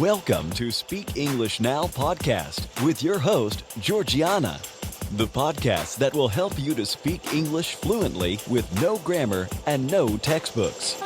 Welcome to Speak English Now podcast with your host, Georgiana, the podcast that will help you to speak English fluently with no grammar and no textbooks.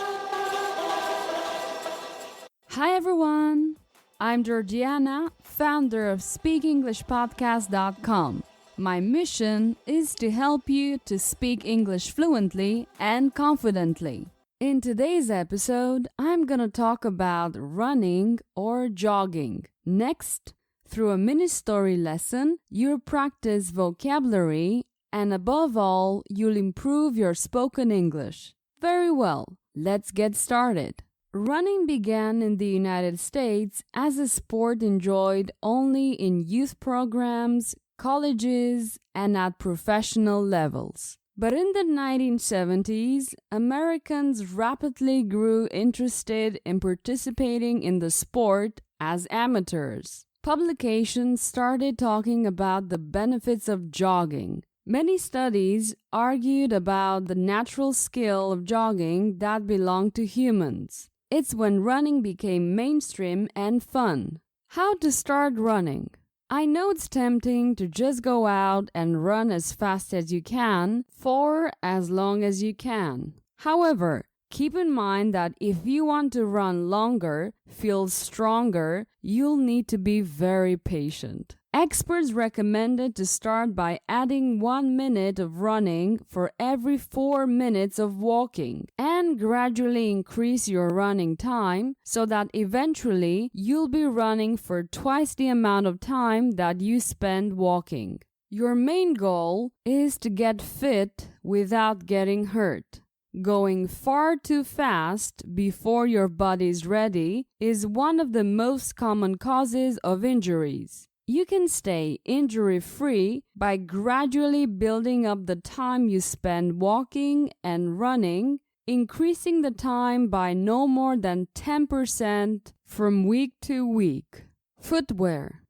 Hi everyone, I'm Georgiana, founder of SpeakEnglishPodcast.com. My mission is to help you to speak English fluently and confidently. In today's episode, I'm going to talk about running or jogging. Next, through a Ministory lesson, you'll practice vocabulary and above all, you'll improve your spoken English. Very well, let's get started. Running began in the United States as a sport enjoyed only in youth programs, colleges, and at professional levels. But in the 1970s, Americans rapidly grew interested in participating in the sport as amateurs. Publications started talking about the benefits of jogging. Many studies argued about the natural skill of jogging that belonged to humans. It's when running became mainstream and fun. How to start running? I know it's tempting to just go out and run as fast as you can for as long as you can. However, keep in mind that if you want to run longer, feel stronger, you'll need to be very patient. Experts recommended to start by adding 1 minute of running for every 4 minutes of walking and gradually increase your running time so that eventually you'll be running for twice the amount of time that you spend walking. Your main goal is to get fit without getting hurt. Going far too fast before your body's ready is one of the most common causes of injuries. You can stay injury-free by gradually building up the time you spend walking and running, increasing the time by no more than 10% from week to week. Footwear.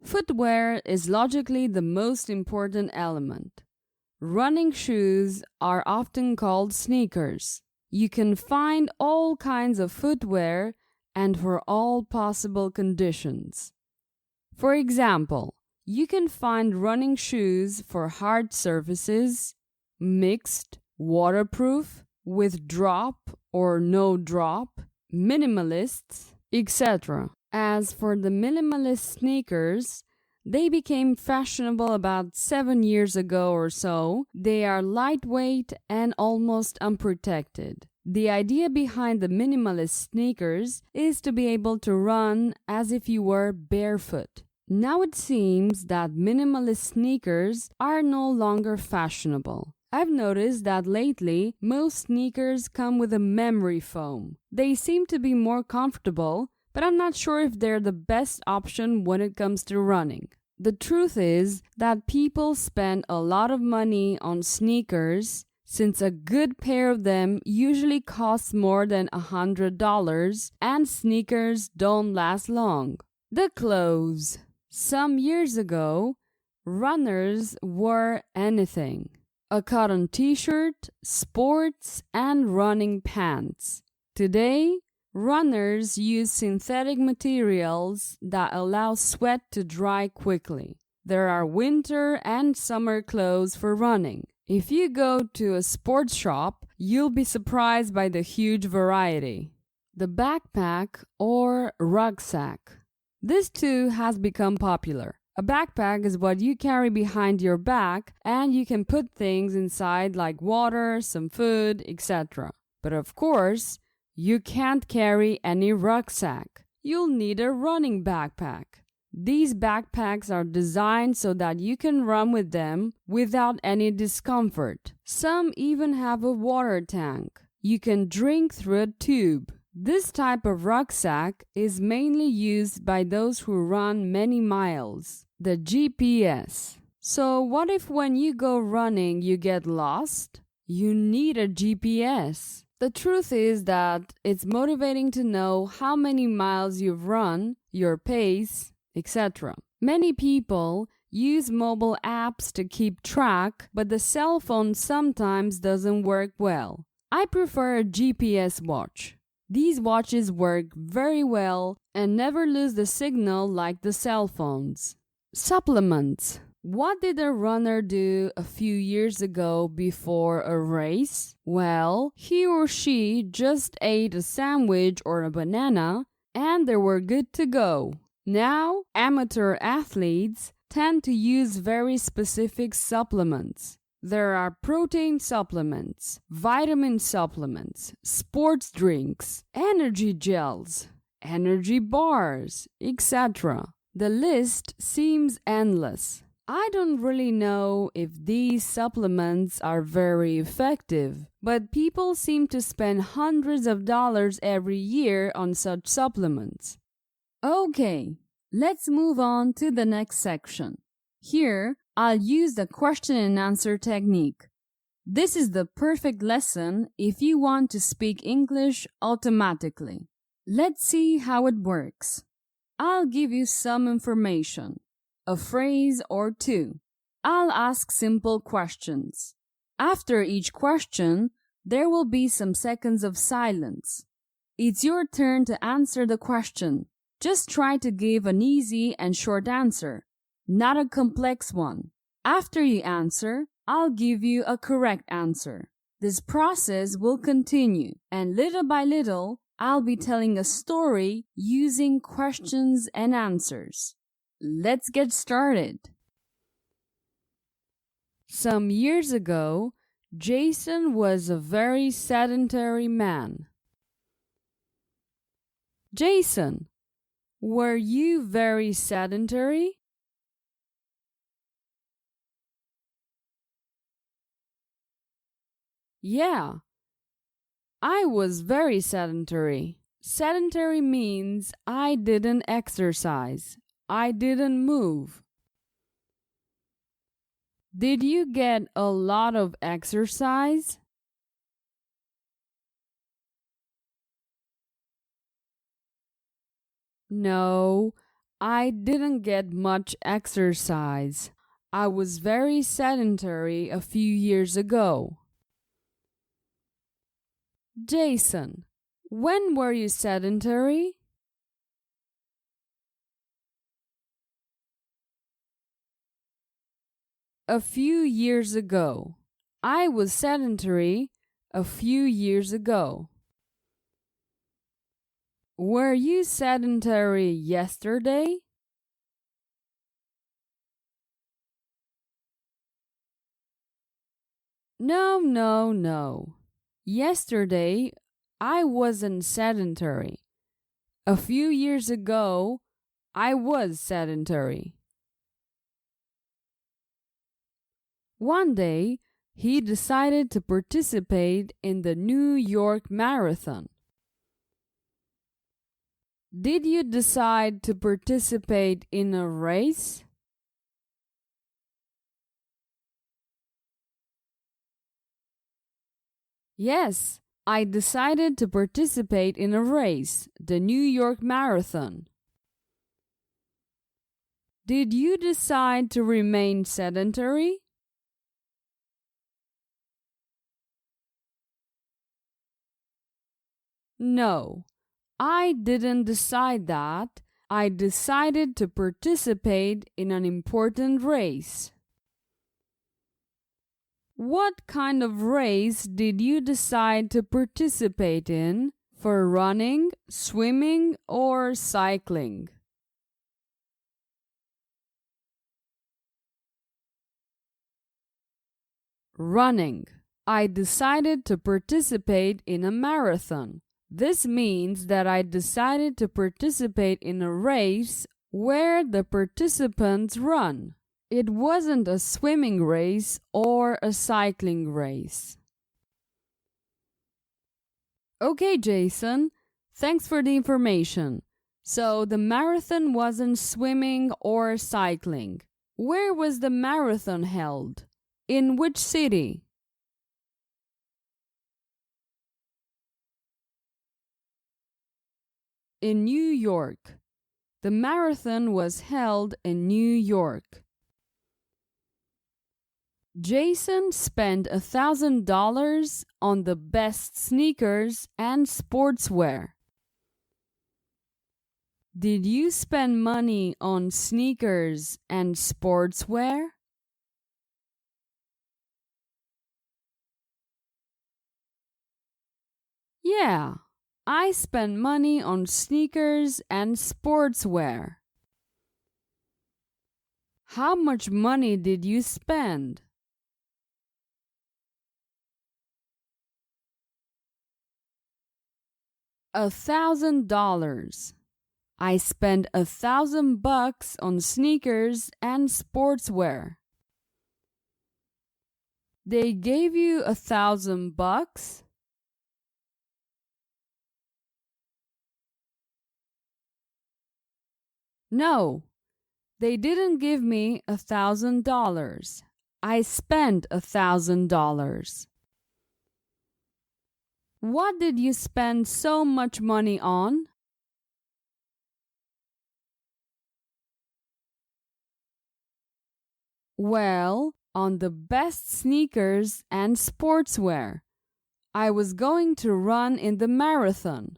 Footwear is logically the most important element. Running shoes are often called sneakers. You can find all kinds of footwear and for all possible conditions. For example, you can find running shoes for hard surfaces, mixed, waterproof, with drop or no drop, minimalists, etc. As for the minimalist sneakers, they became fashionable about 7 years ago or so. They are lightweight and almost unprotected. The idea behind the minimalist sneakers is to be able to run as if you were barefoot. Now it seems that minimalist sneakers are no longer fashionable. I've noticed that lately, most sneakers come with a memory foam. They seem to be more comfortable, but I'm not sure if they're the best option when it comes to running. The truth is that people spend a lot of money on sneakers since a good pair of them usually costs more than $100 and sneakers don't last long. The clothes. Some years ago, runners wore anything. A cotton t-shirt, sports, and running pants. Today, runners use synthetic materials that allow sweat to dry quickly. There are winter and summer clothes for running. If you go to a sports shop, you'll be surprised by the huge variety. The backpack or rucksack. This too has become popular. A backpack is what you carry behind your back and you can put things inside like water, some food, etc. But of course, you can't carry any rucksack. You'll need a running backpack. These backpacks are designed so that you can run with them without any discomfort. Some even have a water tank. You can drink through a tube. This type of rucksack is mainly used by those who run many miles. The GPS. So what if when you go running you get lost? You need a GPS. The truth is that it's motivating to know how many miles you've run, your pace, etc. Many people use mobile apps to keep track, but the cell phone sometimes doesn't work well. I prefer a GPS watch. These watches work very well and never lose the signal like the cell phones. Supplements. What did a runner do a few years ago before a race? Well, he or she just ate a sandwich or a banana and they were good to go. Now, amateur athletes tend to use very specific supplements. There are protein supplements, vitamin supplements, sports drinks, energy gels, energy bars, etc. The list seems endless. I don't really know if these supplements are very effective, but people seem to spend hundreds of dollars every year on such supplements. Okay, let's move on to the next section. Here, I'll use the question and answer technique. This is the perfect lesson if you want to speak English automatically. Let's see how it works. I'll give you some information, a phrase or two. I'll ask simple questions. After each question, there will be some seconds of silence. It's your turn to answer the question. Just try to give an easy and short answer, not a complex one. After you answer, I'll give you a correct answer. This process will continue, and little by little, I'll be telling a story using questions and answers. Let's get started. Some years ago, Jason was a very sedentary man. Jason, were you very sedentary? Yeah, I was very sedentary. Sedentary means I didn't exercise. I didn't move. Did you get a lot of exercise? No, I didn't get much exercise. I was very sedentary a few years ago. Jason, when were you sedentary? A few years ago. I was sedentary a few years ago. Were you sedentary yesterday? No. Yesterday, I wasn't sedentary. A few years ago, I was sedentary. One day, he decided to participate in the New York Marathon. Did you decide to participate in a race? Yes, I decided to participate in a race, the New York Marathon. Did you decide to remain sedentary? No, I didn't decide that. I decided to participate in an important race. What kind of race did you decide to participate in? For running, swimming, or cycling? Running. I decided to participate in a marathon. This means that I decided to participate in a race where the participants run. It wasn't a swimming race or a cycling race. Okay, Jason, thanks for the information. So the marathon wasn't swimming or cycling. Where was the marathon held? In which city? In New York. The marathon was held in New York. Jason spent $1,000 on the best sneakers and sportswear. Did you spend money on sneakers and sportswear? Yeah, I spent money on sneakers and sportswear. How much money did you spend? $1,000. I spent $1,000 on sneakers and sportswear. They gave you $1,000? No, they didn't give me $1,000. I spent $1,000. What did you spend so much money on? Well, on the best sneakers and sportswear. I was going to run in the marathon.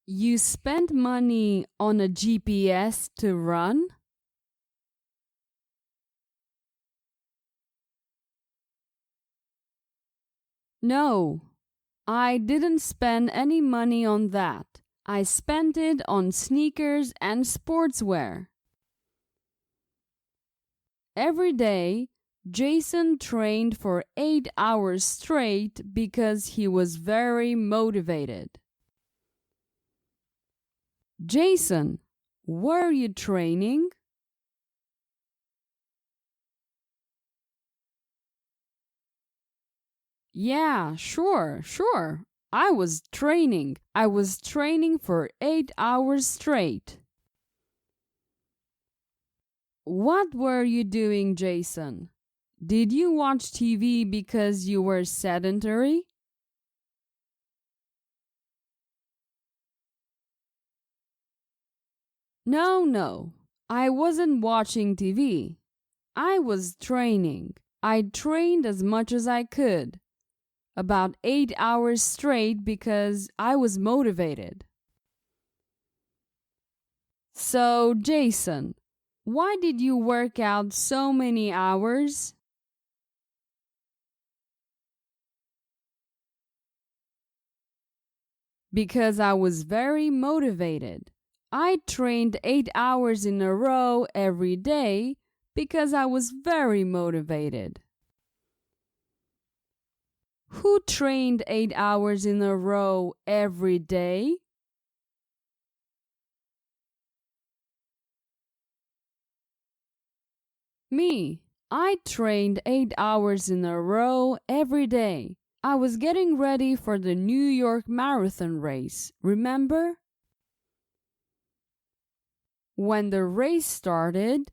You spent money on a GPS to run? No, I didn't spend any money on that. I spent it on sneakers and sportswear. Every day, Jason trained for 8 hours straight because he was very motivated. Jason, were you training? Yeah, sure. I was training. I was training for 8 hours straight. What were you doing, Jason? Did you watch TV because you were sedentary? No. I wasn't watching TV. I was training. I trained as much as I could. About 8 hours straight because I was motivated. So, Jason, why did you work out so many hours? Because I was very motivated. I trained 8 hours in a row every day because I was very motivated. Who trained 8 hours in a row every day? Me. I trained 8 hours in a row every day. I was getting ready for the New York Marathon race, remember? When the race started,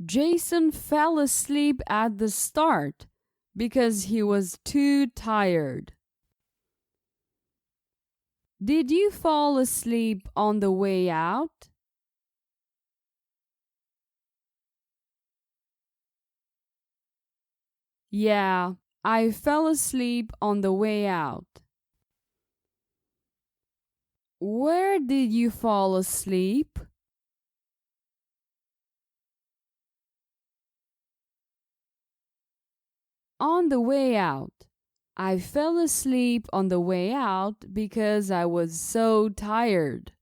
Jason fell asleep at the start because he was too tired. Did you fall asleep on the way out? Yeah, I fell asleep on the way out. Where did you fall asleep? On the way out. I fell asleep on the way out because I was so tired.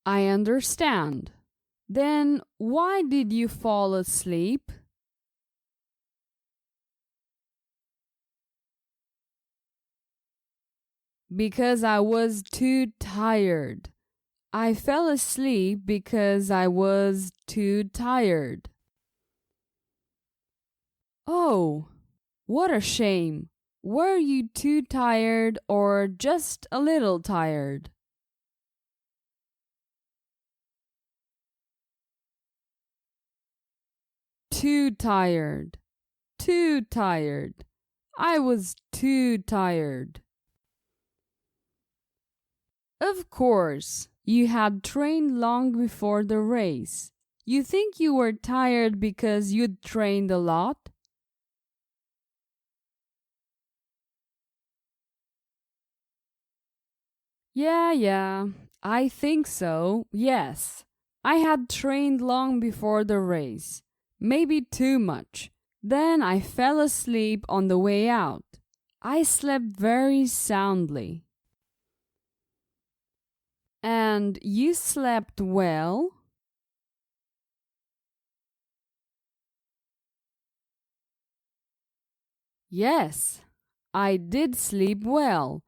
I understand. Then why did you fall asleep? Because I was too tired. I fell asleep because I was too tired. Oh, what a shame. Were you too tired or just a little tired? Too tired. Too tired. I was too tired. Of course, you had trained long before the race. You think you were tired because you'd trained a lot? Yeah, I think so, yes. I had trained long before the race, maybe too much. Then I fell asleep on the way out. I slept very soundly. And you slept well? Yes, I did sleep well.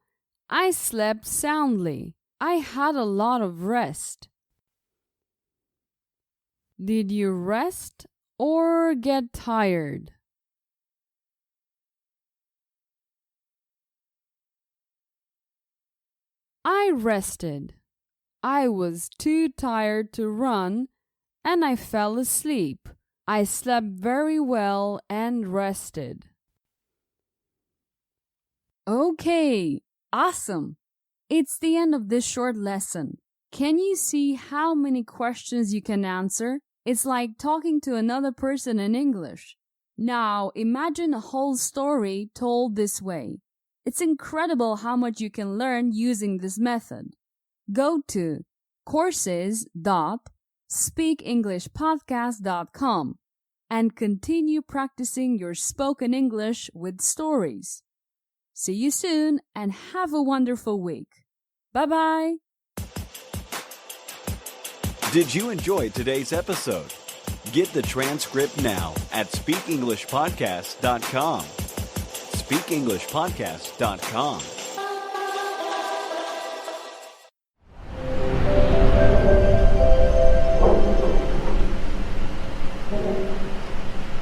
I slept soundly. I had a lot of rest. Did you rest or get tired? I rested. I was too tired to run and I fell asleep. I slept very well and rested. Okay, awesome. It's the end of this short lesson. Can you see how many questions you can answer? It's like talking to another person in English. Now, imagine a whole story told this way. It's incredible how much you can learn using this method. Go to courses.speakenglishpodcast.com and continue practicing your spoken English with stories. See you soon and have a wonderful week. Bye-bye. Did you enjoy today's episode? Get the transcript now at speakenglishpodcast.com. speakenglishpodcast.com.